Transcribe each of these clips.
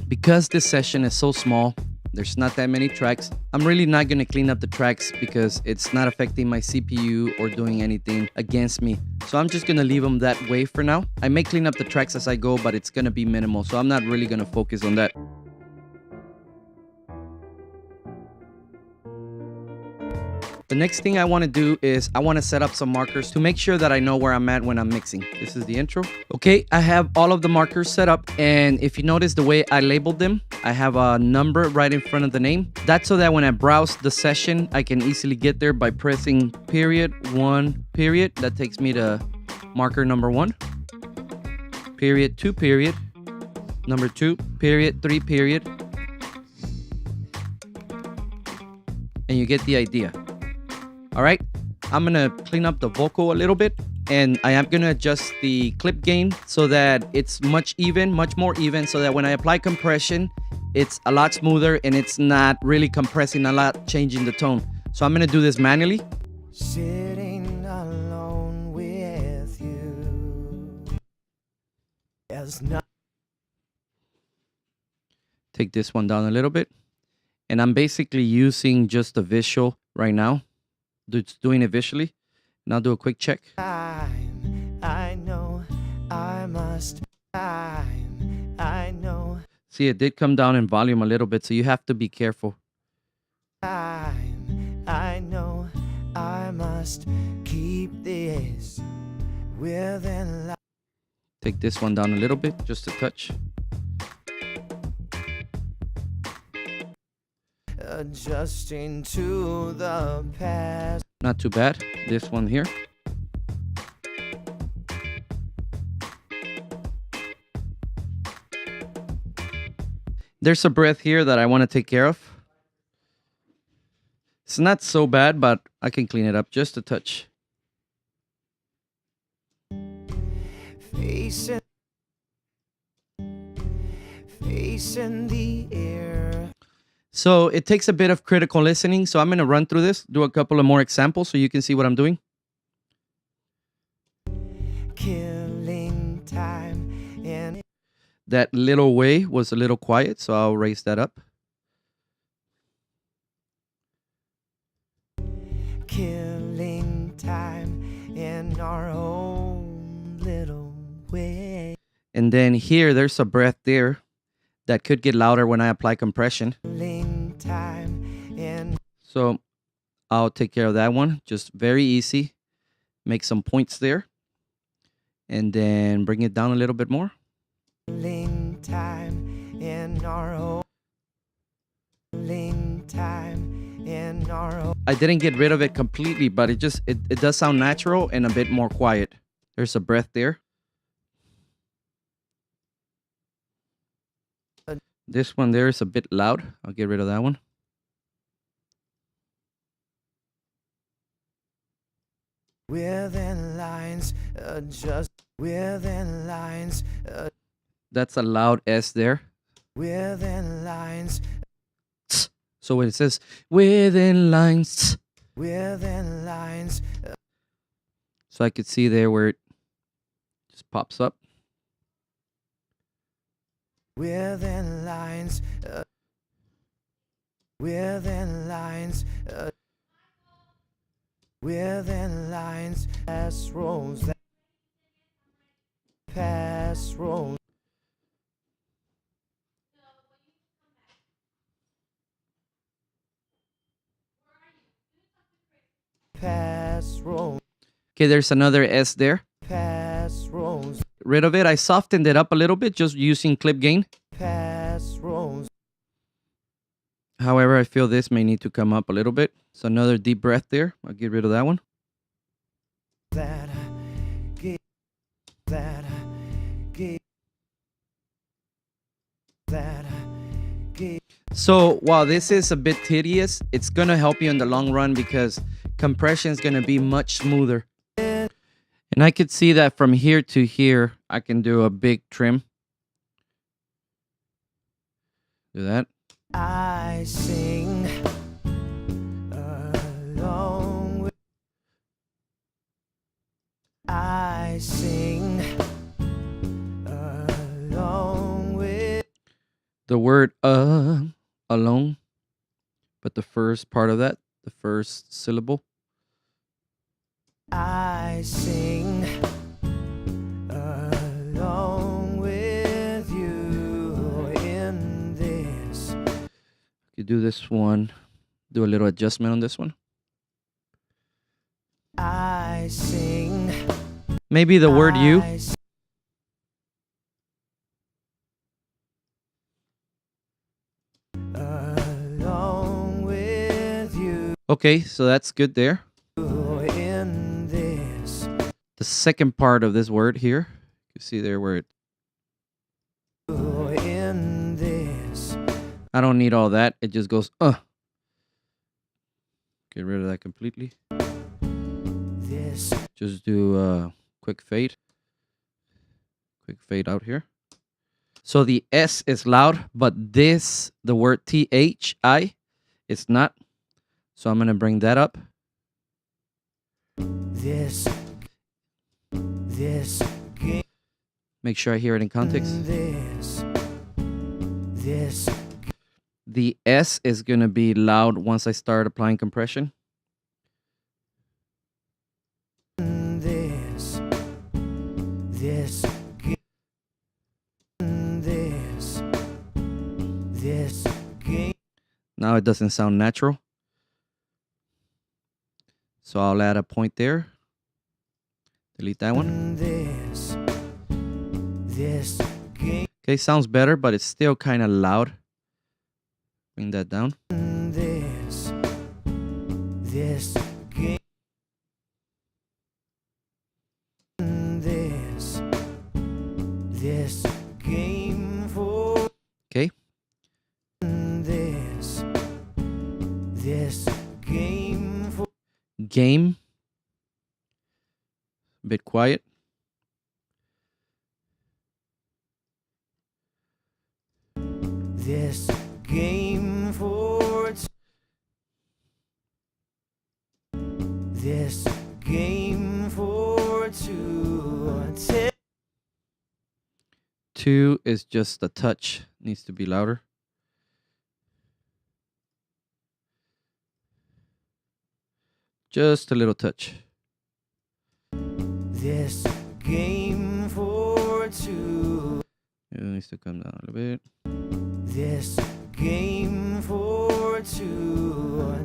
Because this session is so small, there's not that many tracks. I'm really not going to clean up the tracks because it's not affecting my CPU or doing anything against me. So I'm just going to leave them that way for now. I may clean up the tracks as I go, but it's going to be minimal. So I'm not really going to focus on that. The next thing I want to do is I want to set up some markers to make sure that I know where I'm at when I'm mixing. This is the intro. Okay, I have all of the markers set up, and if you notice the way I labeled them, I have a number right in front of the name. That's so that when I browse the session, I can easily get there by pressing period, 1, period. That takes me to marker number 1, period, 2, period, number 2, period, 3, period. And you get the idea. All right, I'm gonna clean up the vocal a little bit, and I am gonna adjust the clip gain so that it's much more even, so that when I apply compression, it's a lot smoother and it's not really compressing a lot, changing the tone. So I'm gonna do this manually. Sitting alone with you. Take this one down a little bit, and I'm basically using just a visual right now. It's doing it visually, and I'll do a quick check. I know I must. I know. See, it did come down in volume a little bit, so you have to be careful. I know I must keep this within life. Take this one down a little bit, just a touch. Adjusting to the past. Not too bad. This one here. There's a breath here that I want to take care of. It's not so bad, but I can clean it up just a touch. Facing the air. So it takes a bit of critical listening. So I'm going to run through this, do a couple of more examples so you can see what I'm doing. Killing time and that little way was a little quiet, so I'll raise that up. Killing time in our own little way. And then here, there's a breath there that could get louder when I apply compression. So I'll take care of that one. Just very easy. Make some points there. And then bring it down a little bit more. I didn't get rid of it completely, but it does sound natural and a bit more quiet. There's a breath there. This one there is a bit loud. I'll get rid of that one. Within lines, just within lines. That's a loud S there. Within lines. So when it says within lines. Within lines. So I could see there where it just pops up. Within lines. Within lines. Within lines. Pass rolls. Pass rolls. Pass rolls. Okay, there's another S there. Pass rolls. Rid of it. I softened it up a little bit just using clip gain. Pass rolls. However, I feel this may need to come up a little bit. So another deep breath there. I'll get rid of that one. So while this is a bit tedious, it's going to help you in the long run because compression is going to be much smoother. And I could see that from here to here, I can do a big trim. Do that. I sing along with. I sing along with. the word alone, but the first part of that, the first syllable. I sing along with you in this. You do this one, do a little adjustment on this one. I sing. Maybe the word you. I sing along with you Okay, so that's good there. in this. The second part of this word here, you see there where it, In this. I don't need all that. It just goes, Get rid of that completely. This. Just do a quick fade. Quick fade out here. So the S is loud, but this, the word THI, it's not. So I'm going to bring that up. This. This. Game. Make sure I hear it in context. This. This. The S is going to be loud once I start applying compression. This. This. This. This. Game. Now it doesn't sound natural. So I'll add a point there. Delete that one. This. This. Game. Okay, sounds better, but it's still kind of loud. Bring that down. This. This. Game. This. This. Game for. Okay. This. This. Game for. Game. A bit quiet. This game for. This game for two. Two is just a touch. Needs to be louder. Just a little touch. This game for two. It needs to come down a little bit. This game for two.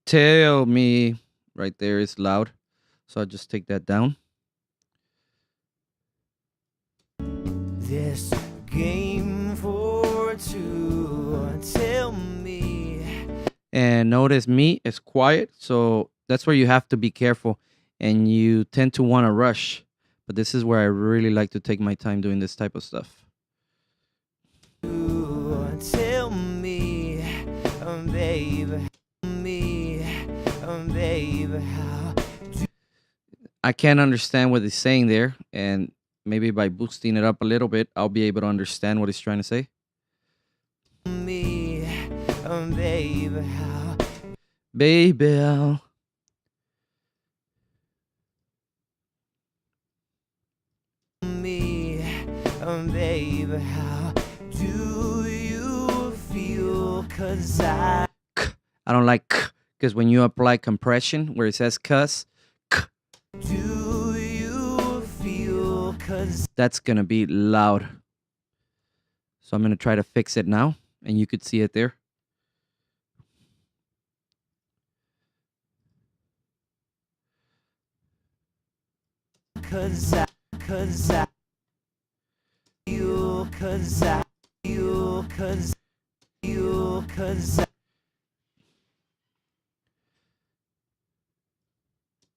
Tell me right there is loud. So I'll just take that down. This game for two. Tell me. And notice me is quiet. So that's where you have to be careful. And you tend to want to rush. But this is where I really like to take my time doing this type of stuff. Tell me, babe, how. I can't understand what he's saying there. And maybe by boosting it up a little bit, I'll be able to understand what he's trying to say. Me, babe, how. Baby, I'll... Me, babe, how do you feel? 'Cause I don't like because when you apply compression where it says cuss, do you feel? 'Cause that's going to be loud. So I'm going to try to fix it now. And you could see it there. you, 'cause I, you, 'cause you, 'cause I,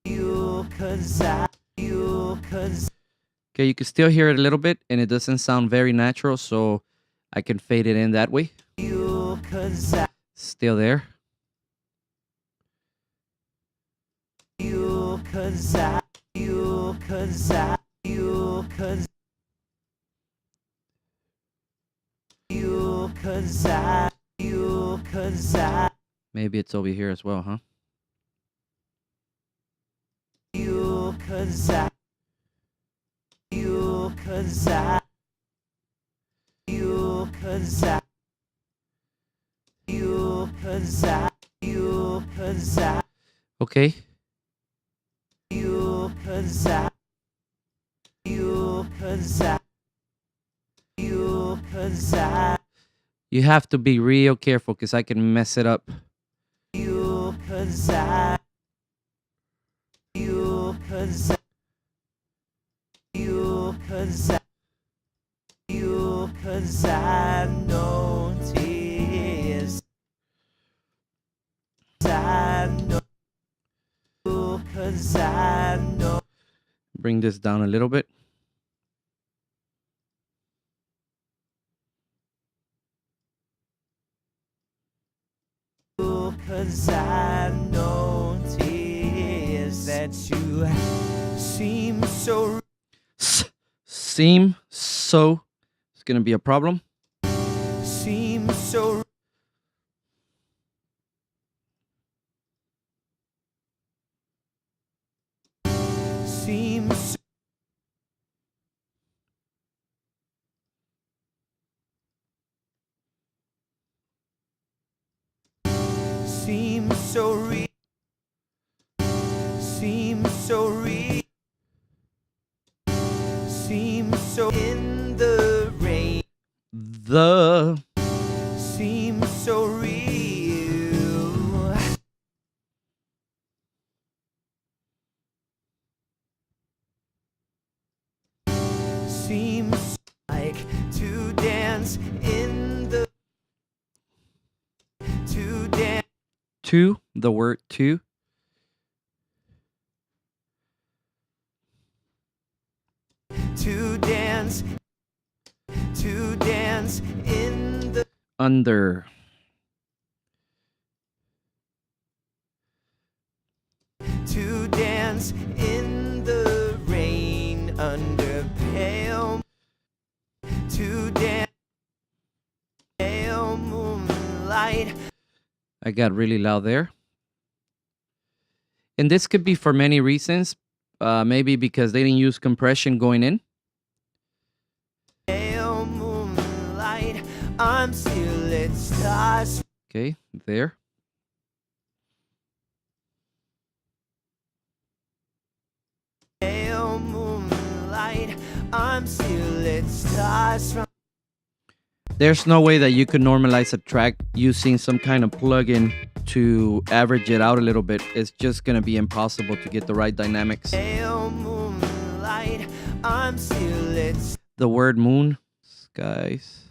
you, 'cause I, you, 'cause Okay, you can still hear it a little bit and it doesn't sound very natural, so I can fade it in that way. you, 'cause I, Still there. you, 'cause I, you, 'cause I, you, 'cause you, 'cause I, you, 'cause I, Maybe it's over here as well, huh? you, 'cause I, you, 'cause I, you, 'cause 'cause I, you, 'cause I, you, 'cause I, Okay. you, 'cause I, you, 'cause I, you, 'cause I, You have to be real careful because I can mess it up. you, 'cause I, you, 'cause I, you, 'cause I, you, 'cause I noticed, I know, 'cause I know, Bring this down a little bit. cause I noticed that you seem so, Seem so. It's going to be a problem. seem so, seem so, seem so real, seem so real, seem so in the rain, The. seem so real, seems like to dance in the, to dance, To. The word to. to dance, to dance in the, Under. to dance in the rain under pale, to dance pale moonlight, I got really loud there. And this could be for many reasons. Maybe because they didn't use compression going in. pale moonlight, I'm still at stars, Okay, there. pale moonlight, I'm still at stars from, There's no way that you could normalize a track using some kind of plugin to average it out a little bit. It's just going to be impossible to get the right dynamics. pale moonlight, I'm still at The word moon, skies,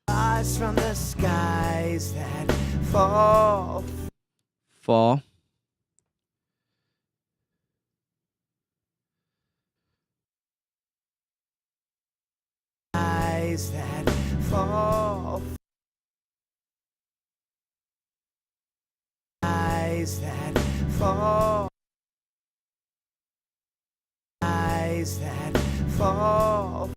stars from the skies that fall, fall, skies that fall, skies that fall, skies that fall,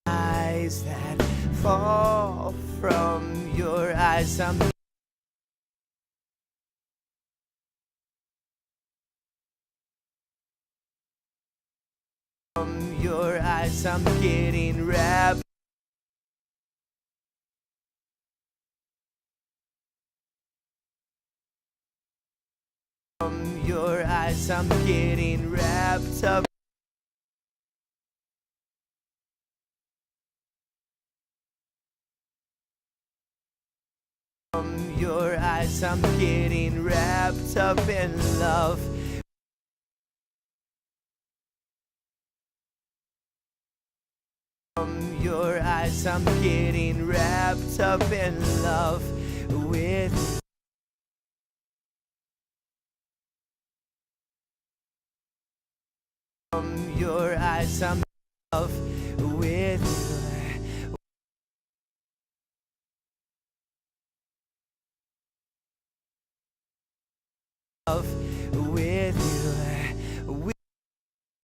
skies that fall from your eyes. I'm from your eyes, I'm getting wrapped. From your eyes, I'm getting wrapped up. From your eyes, I'm getting wrapped up in love. From your eyes, I'm getting wrapped up in love with. From your eyes, I'm in love with. Love with you, with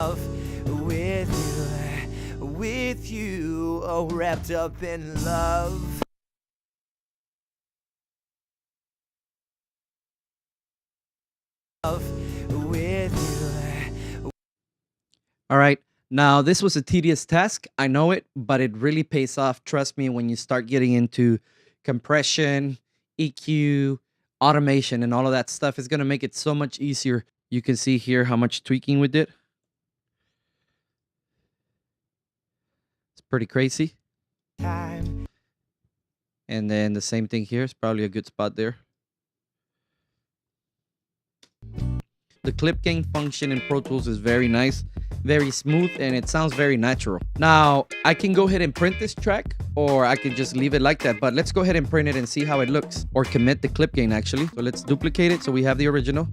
love with you, oh, wrapped up in love. with you. All right. Now, this was a tedious task. I know it, but it really pays off. Trust me, when you start getting into compression, EQ, automation, and all of that stuff, it's going to make it so much easier. You can see here how much tweaking we did. It's pretty crazy. Time. And then the same thing here. It's probably a good spot there. The clip gain function in Pro Tools is very nice, very smooth, and it sounds very natural. Now, I can go ahead and print this track, or I can just leave it like that, but let's go ahead and print it and see how it looks, or commit the clip gain actually. So let's duplicate it so we have the original.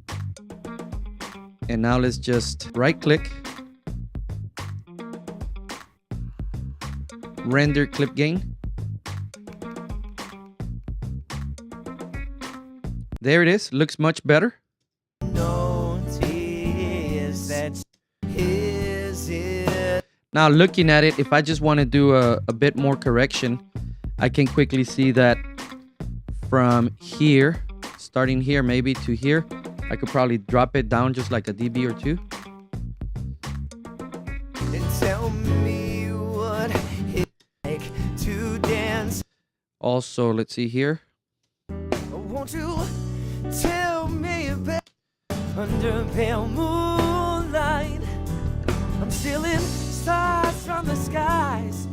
And now let's just right click, render clip gain. There it is, looks much better. Now looking at it, if I just want to do a bit more correction, I can quickly see that from here, starting here maybe to here, I could probably drop it down just like a dB or two. And tell me what it's like to dance. Also, let's see here. Won't you tell me about under pale moonlight? I'm stealing stars from the skies.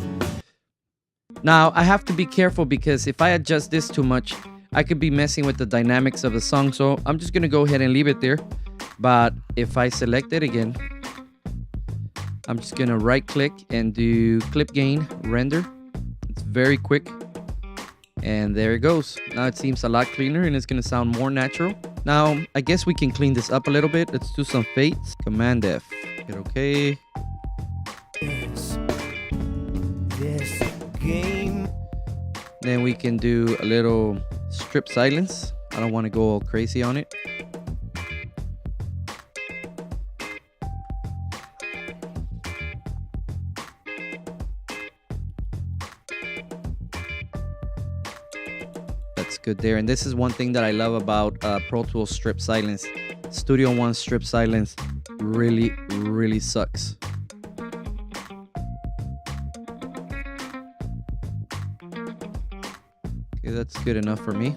Now, I have to be careful because if I adjust this too much, I could be messing with the dynamics of the song. So I'm just going to go ahead and leave it there. But if I select it again, I'm just going to right click and do clip gain, render. It's very quick. And there it goes. Now it seems a lot cleaner and it's going to sound more natural. Now, I guess we can clean this up a little bit. Let's do some fades. Command F. Hit OK. This game. Then we can do a little strip silence. I don't want to go all crazy on it. That's good there. And this is one thing that I love about Pro Tools strip silence. Studio One strip silence really sucks. Okay, that's good enough for me.